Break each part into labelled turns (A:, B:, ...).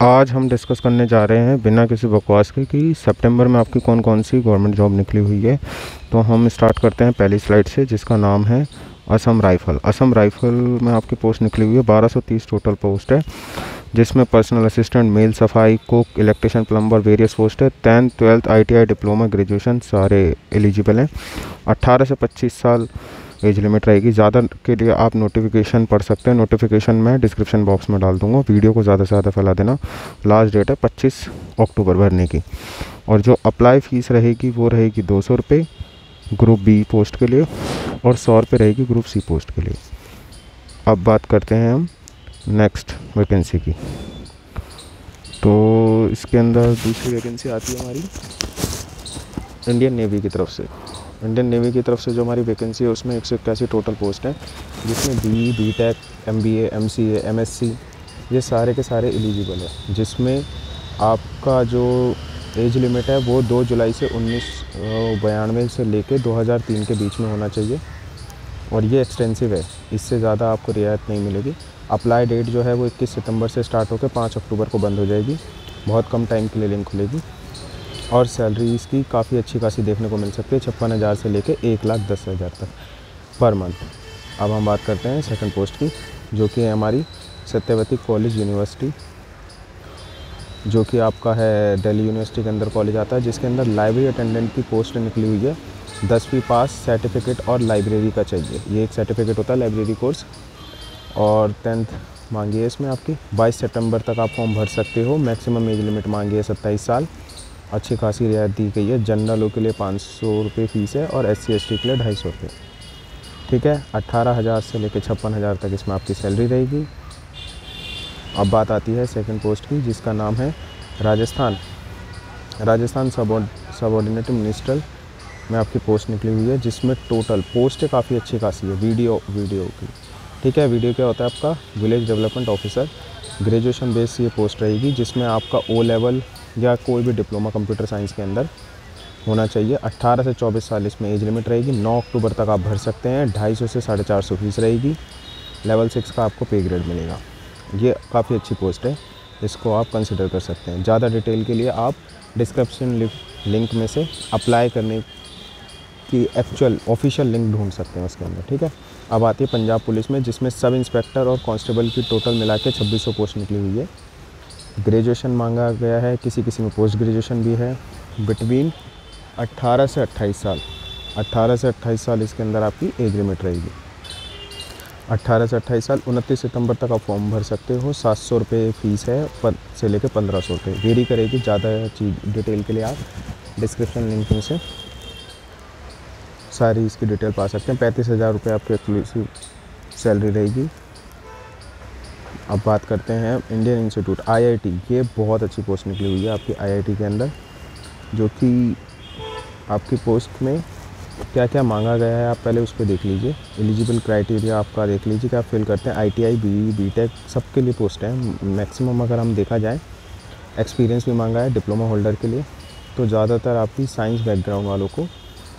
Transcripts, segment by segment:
A: आज हम डिस्कस करने जा रहे हैं बिना किसी बकवास के कि सितंबर में आपकी कौन कौन सी गवर्नमेंट जॉब निकली हुई है। तो हम स्टार्ट करते हैं पहली स्लाइड से, जिसका नाम है असम राइफ़ल। असम राइफ़ल में आपकी पोस्ट निकली हुई है 1230 टोटल पोस्ट है, जिसमें पर्सनल असिस्टेंट, मेल सफाई, cook, electrician, plumber, various post है। 10th 12th ITI diploma graduation सारे एलिजिबल हैं। 18 से 25 साल एज लिमिट रहेगी। ज़्यादा के लिए आप नोटिफिकेशन पढ़ सकते हैं, नोटिफिकेशन मैं डिस्क्रिप्शन बॉक्स में डाल दूंगा। वीडियो को ज़्यादा से ज़्यादा फैला देना। लास्ट डेट है 25 अक्टूबर भरने की। और जो अप्लाई फ़ीस रहेगी वो रहेगी 200 रुपये ग्रुप बी पोस्ट के लिए और 100 रुपये रहेगी ग्रुप सी पोस्ट के लिए। अब बात करते हैं हम नेक्स्ट वैकेंसी की। तो इसके अंदर दूसरी वैकेंसी आती है हमारी इंडियन नेवी की तरफ से। इंडियन नेवी की तरफ से जो हमारी वैकेंसी है उसमें 181 टोटल पोस्ट हैं, जिसमें BE, BTech, MBA, MCA, MSc ये सारे के सारे एलिजिबल है। जिसमें आपका जो एज लिमिट है वो 2 जुलाई से 1992 से लेके 2003 के बीच में होना चाहिए और ये एक्सटेंसिव है, इससे ज़्यादा आपको रियायत नहीं मिलेगी। अप्लाई डेट जो है वो 21 सितंबर से स्टार्ट होकर 5 अक्टूबर को बंद हो जाएगी। बहुत कम टाइम के लिए लिंक खुलेगी और सैलरी इसकी काफ़ी अच्छी खासी देखने को मिल सकती है, 56,000 से लेके 1,10,000 तक पर मंथ। अब हम बात करते हैं सेकंड पोस्ट की, जो कि है हमारी सत्यवती कॉलेज यूनिवर्सिटी, जो कि आपका है दिल्ली यूनिवर्सिटी के अंदर कॉलेज आता है, जिसके अंदर लाइब्रेरी अटेंडेंट की पोस्ट निकली हुई है। 10वीं पास सर्टिफिकेट और लाइब्रेरी का चाहिए, ये एक सर्टिफिकेट होता है लाइब्रेरी कोर्स। और 10th मांगी है इसमें आपकी। 22 सितंबर तक आप फॉर्म भर सकते हो। मैक्सिमम एज लिमिट मांगी है 27 साल। अच्छी खासी रियायत दी गई है। जनरल के लिए 500 रुपये फ़ीस है और SC ST के लिए 250 रुपये। ठीक है, 18,000 से लेकर 56,000 तक इसमें आपकी सैलरी रहेगी। अब बात आती है सेकंड पोस्ट की, जिसका नाम है राजस्थान सबऑर्डिनेट मिनिस्ट्रल में आपकी पोस्ट निकली हुई है, जिसमें टोटल पोस्ट काफ़ी अच्छी खासी है। वीडियो की, ठीक है। वीडियो क्या होता है आपका? Village development officer. Graduation base ये पोस्ट रहेगी, जिसमें आपका O लेवल या कोई भी डिप्लोमा कंप्यूटर साइंस के अंदर होना चाहिए। 18 से 24 साल इसमें एज लिमिट रहेगी। 9 अक्टूबर तक आप भर सकते हैं। 250 से 450 फीस रहेगी। लेवल 6 का आपको पे ग्रेड मिलेगा। ये काफ़ी अच्छी पोस्ट है, इसको आप कंसिडर कर सकते हैं। ज़्यादा डिटेल के लिए आप डिस्क्रिप्शन लिंक में से अप्लाई करने की एक्चुअल ऑफिशियल लिंक ढूंढ सकते हैं उसके अंदर। ठीक है। अब आती है पंजाब पुलिस में, जिसमें सब इंस्पेक्टर और कांस्टेबल की टोटल मिला के 2600 पोस्ट निकली हुई है। ग्रेजुएशन मांगा गया है, किसी में पोस्ट ग्रेजुएशन भी है। बिटवीन 18 से 28 साल, 18 से 28 साल इसके अंदर आपकी एज लिमिट रहेगी। 18 से 28 साल 29 सितंबर तक आप फॉर्म भर सकते हो। 700 रुपये फ़ीस है से लेकर 1500 रुपये वेरी करेगी। ज़्यादा चीज़ डिटेल के लिए आप डिस्क्रिप्शन लिंक में से सारी इसकी डिटेल पा सकते हैं। 35,000 रुपये आपकी एक्सक्लूसिव सैलरी रहेगी। अब बात करते हैं इंडियन इंस्टीट्यूट IIT। ये बहुत अच्छी पोस्ट निकली हुई है आपकी IIT के अंदर, जो कि आपकी पोस्ट में क्या क्या मांगा गया है आप पहले उस पर देख लीजिए। एलिजिबल क्राइटेरिया आपका देख लीजिए कि आप फिल करते हैं। ITI, BE, BTech सबके लिए पोस्ट है। मैक्सिमम अगर हम देखा जाए एक्सपीरियंस भी मांगा है डिप्लोमा होल्डर के लिए, तो ज़्यादातर आपकी साइंस बैकग्राउंड वालों को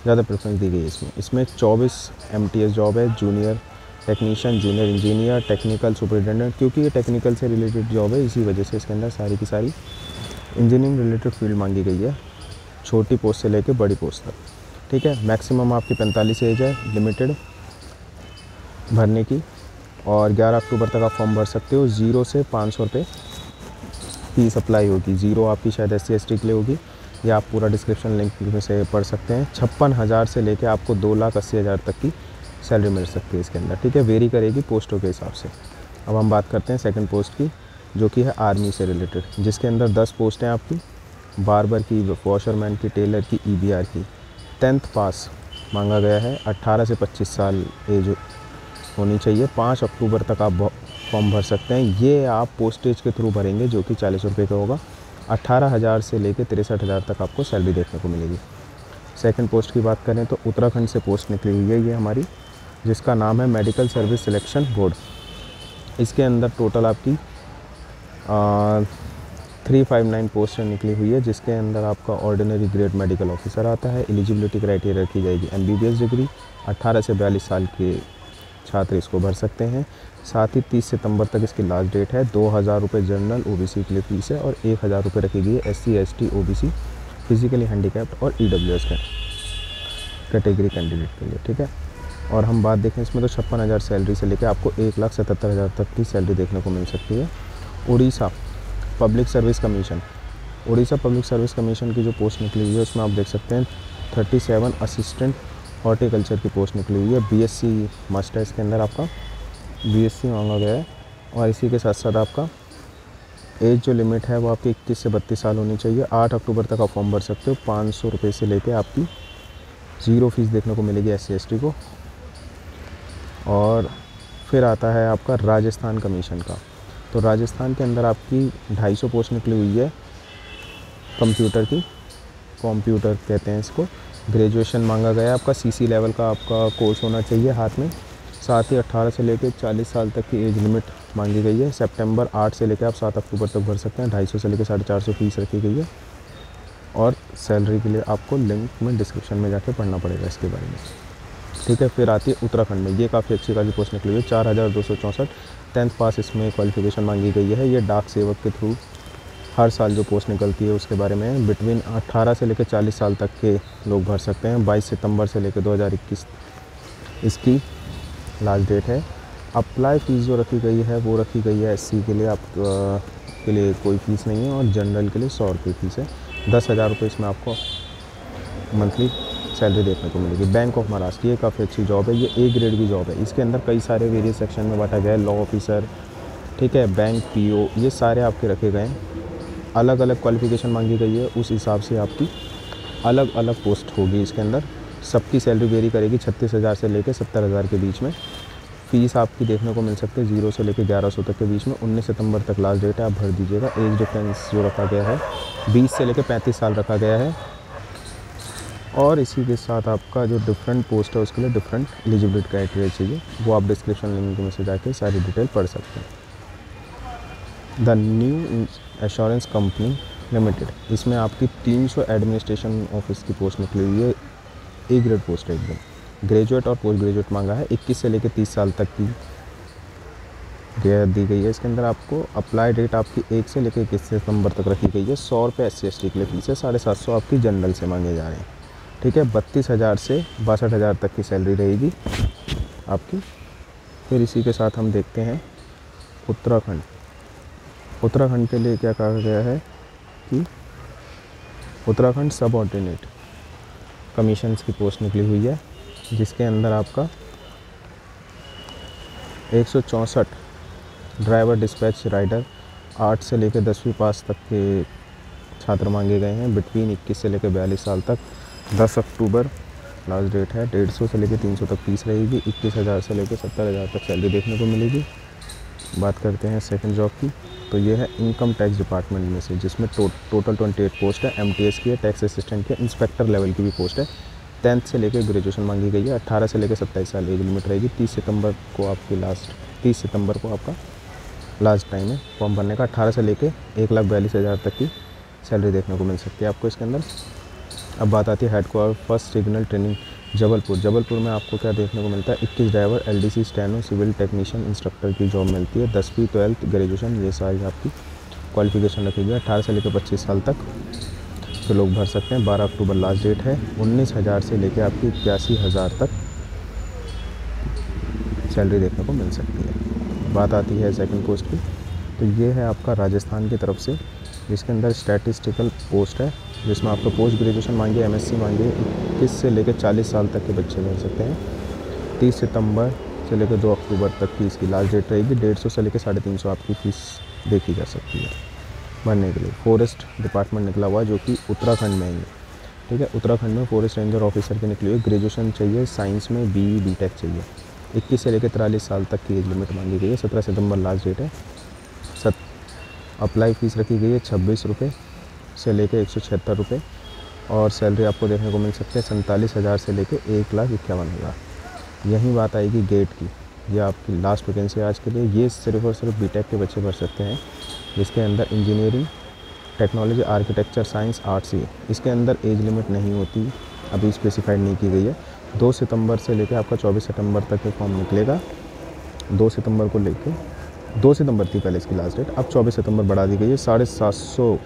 A: ज़्यादा प्रेफरेंस दी गई है इसमें 24 MTS जॉब है। Junior technician, junior engineer, technical superintendent, क्योंकि ये टेक्निकल से रिलेटेड जॉब है, इसी वजह से इसके अंदर सारी की सारी इंजीनियरिंग रिलेटेड फील्ड मांगी गई है, छोटी पोस्ट से लेकर बड़ी पोस्ट तक। ठीक है। मैक्सिमम आपकी 45 एज है लिमिटेड भरने की और 11 अक्टूबर तक आप फॉर्म भर सकते हो। 0 से 500 रुपये फीस अप्लाई होगी। 0 आपकी शायद SC ST के लिए होगी, या आप पूरा डिस्क्रिप्शन लिंक में से पढ़ सकते हैं। 56,000 से लेकर आपको 2,80,000 तक की सैलरी मिल सकती है इसके अंदर। ठीक है। वेरी करेगी पोस्टों के हिसाब से। अब हम बात करते हैं सेकंड पोस्ट की, जो कि है आर्मी से रिलेटेड, जिसके अंदर 10 पोस्ट हैं आपकी। बार्बर की, वॉशरमैन की, टेलर की, EBR की। 10th पास मांगा गया है। 18 से 25 साल एज होनी चाहिए। 5 अक्टूबर तक आप फॉर्म भर सकते हैं। ये आप पोस्टेज के थ्रू भरेंगे, जो कि 40 रुपये का होगा। 18,000 से लेकर 63,000 तक आपको सैलरी देखने को मिलेगी। सेकंड पोस्ट की बात करें तो उत्तराखंड से पोस्ट निकली हुई है ये हमारी, जिसका नाम है मेडिकल सर्विस सिलेक्शन बोर्ड। इसके अंदर टोटल आपकी 359 पोस्ट निकली हुई है, जिसके अंदर आपका ऑर्डिनरी ग्रेड मेडिकल ऑफिसर आता है। एलिजिबिलिटी क्राइटेरिया रखी जाएगी MBBS डिग्री, 18 से 42 साल के छात्र इसको भर सकते हैं। साथ ही 30 सितंबर तक इसकी लास्ट डेट है। 2000 रुपये जनरल ओबीसी के लिए फ़ीस है और 1000 रुपये रखी गई है SC ST OBC physically handicapped और EWS कैटेगरी कैंडिडेट के लिए, ठीक है। और हम बात देखें इसमें तो 56,000 सैलरी से लेकर आपको 1,77,000 तक की सैलरी देखने को मिल सकती है। Orissa public service commission, Orissa public service commission की जो पोस्ट निकली हुई है उसमें आप देख सकते हैं 37 असिस्टेंट हॉर्टिकल्चर की पोस्ट निकली हुई है। BSc मस्ट है इसके अंदर, आपका BSc मांगा गया है। और इसी के साथ साथ आपका एज जो लिमिट है वो आपकी 21 से 32 साल होनी चाहिए। 8 अक्टूबर तक आप फॉर्म भर सकते हो। 500 रुपये से लेके आपकी 0 फीस देखने को मिलेगी SC ST को। और फिर आता है आपका राजस्थान कमीशन का। तो राजस्थान के अंदर आपकी 250 पोस्ट निकली हुई है कंप्यूटर की, कंप्यूटर कहते हैं इसको। ग्रेजुएशन मांगा गया है आपका, CC लेवल का आपका कोर्स होना चाहिए हाथ में। साथ ही 18 से लेकर 40 साल तक की एज लिमिट मांगी गई है। सितंबर 8 से लेकर आप 7 अक्टूबर तक भर सकते हैं। 250 से लेकर 450 फीस रखी गई है। और सैलरी के लिए आपको लिंक में डिस्क्रिप्शन में जाके पढ़ना पड़ेगा इसके बारे में, ठीक है। फिर आती है उत्तराखंड में, ये काफ़ी अच्छी खासी पोस्ट निकली हुई है। 4264 10th पास इसमें क्वालिफिकेशन मांगी गई है। ये डाक सेवक के थ्रू हर साल जो पोस्ट निकलती है उसके बारे में। बिटवीन 18 से लेकर 40 साल तक के लोग भर सकते हैं। 22 सितंबर से लेकर 2021 इसकी लास्ट डेट है। अप्लाई फ़ीस जो रखी गई है वो रखी गई है SC के लिए, आप के लिए कोई फ़ीस नहीं है। और जनरल के लिए 100 रुपये फ़ीस है। 10,000 रुपये इसमें आपको मंथली सैलरी देखने को मिलेगी। बैंक ऑफ महाराष्ट्र, ये काफ़ी अच्छी जॉब है। ये A ग्रेड की जॉब है। इसके अंदर कई सारे वेरियस सेक्शन में बांटा गया है। लॉ ऑफिसर, ठीक है, बैंक PO, ये सारे आपके रखे गए हैं। अलग अलग क्वालिफ़िकेशन मांगी गई है, उस हिसाब से आपकी अलग अलग पोस्ट होगी इसके अंदर। सबकी सैलरी वेरी करेगी 36,000 से लेकर 70,000 के बीच में। फ़ीस आपकी देखने को मिल सकती है 0 से लेकर 1100 तक के बीच में। 19 सितंबर तक लास्ट डेट है, आप भर दीजिएगा। एज डिफरेंस जो रखा गया है 20 से लेकर 35 साल रखा गया है। और इसी के साथ आपका जो डिफरेंट पोस्ट है उसके लिए डिफरेंट एलिजिबिलिटी क्राइटेरिया चाहिए, वो आप डिस्क्रिप्शन लिंक में से जाके सारी डिटेल पढ़ सकते हैं। The new assurance company limited, इसमें आपकी 300 एडमिनिस्ट्रेशन ऑफिस की पोस्ट निकली हुई है। A ग्रेड पोस्ट है एकदम। ग्रेजुएट और पोस्ट ग्रेजुएट मांगा है। 21 से लेकर 30 साल तक की दी गई है। इसके अंदर आपको अप्लाई डेट आपकी 1 से लेकर 21 सितंबर तक रखी गई है। 100 रुपये SC ST के लिए फीस है। 750 आपकी जनरल से मांगे जा रहे हैं, ठीक है। 32,000 से 62,000 तक की सैलरी रहेगी आपकी। फिर इसी के साथ हम देखते हैं उत्तराखंड। उत्तराखंड के लिए क्या कहा गया है कि उत्तराखंड सब ऑर्डिनेट कमीशंस की पोस्ट निकली हुई है, जिसके अंदर आपका 164 ड्राइवर डिस्पैच राइडर 8 से लेकर 10वीं पास तक के छात्र मांगे गए हैं। बिटवीन 21 से लेकर 42 साल तक। 10 अक्टूबर लास्ट डेट है। 150 से लेकर 300 तक फीस रहेगी। 21,000 से लेकर 70,000 तक सैलरी देखने को मिलेगी। बात करते हैं सेकंड जॉब की, तो ये है इनकम टैक्स डिपार्टमेंट में से, जिसमें टोटल 28 पोस्ट है। MTS की है, टैक्स असिस्टेंट की, इंस्पेक्टर लेवल की भी पोस्ट है। 10th से लेकर ग्रेजुएशन मांगी गई है। 18 से लेकर 27 साल एज लिमिट रहेगी। 30 सितंबर को आपका लास्ट टाइम है फॉर्म भरने का। 18 से लेकर 1,42,000 तक की सैलरी देखने को मिल सकती है आपको इसके अंदर। अब बात आती है headquarter first signal training Jabalpur. Jabalpur में आपको क्या देखने को मिलता है, 21 driver, LDC, steno, civil technician, instructor की जॉब मिलती है। 10वीं 12th ग्रेजुएशन ये सारी आपकी क्वालिफिकेशन रखी गई है। 18 से लेकर 25 साल तक के लोग भर सकते हैं। 12 अक्टूबर लास्ट डेट है। 19,000 से लेकर आपकी 81,000 तक सैलरी देखने को मिल सकती है। बात आती है सेकंड पोस्ट की, तो ये है आपका राजस्थान की तरफ से, जिसके अंदर स्टैटिस्टिकल पोस्ट है, जिसमें आपको पोस्ट ग्रेजुएशन मांगे, MSc मांगे। 21 से लेकर 40 साल तक के बच्चे भर सकते हैं। 30 सितंबर से लेकर 2 अक्टूबर तक की इसकी लास्ट डेट रहेगी। 150 से लेकर 350 आपकी फ़ीस देखी जा सकती है भरने के लिए। फॉरेस्ट डिपार्टमेंट निकला हुआ है जो कि उत्तराखंड में है, ठीक है। उत्तराखंड में फॉरेस्ट रेंजर ऑफिसर की निकली हुई। ग्रेजुएशन चाहिए, साइंस में BE BTech चाहिए। 21 से लेकर 43 साल तक की एज लिमिट मांगी गई है। 17 सितंबर लास्ट डेट है। अप्लाई फ़ीस रखी गई है 26 रुपये से लेकर 176 रुपये। और सैलरी आपको देखने को मिल सकती है 47,000 से लेकर 1,51,000। यहीं बात आएगी गेट की, ये आपकी लास्ट वैकेंसी आज के लिए। ये सिर्फ और सिर्फ BTech के बच्चे भर सकते हैं, जिसके अंदर engineering, technology, architecture, science, arts ही। इसके अंदर एज लिमिट नहीं होती, अभी स्पेसिफाइड नहीं की गई है। 2 सितंबर से लेकर आपका 24 सितंबर तक ये फॉर्म निकलेगा। 2 सितंबर को लेके 2 सितंबर थी पहले इसकी लास्ट डेट, अब 24 सितंबर बढ़ा दी गई है। 750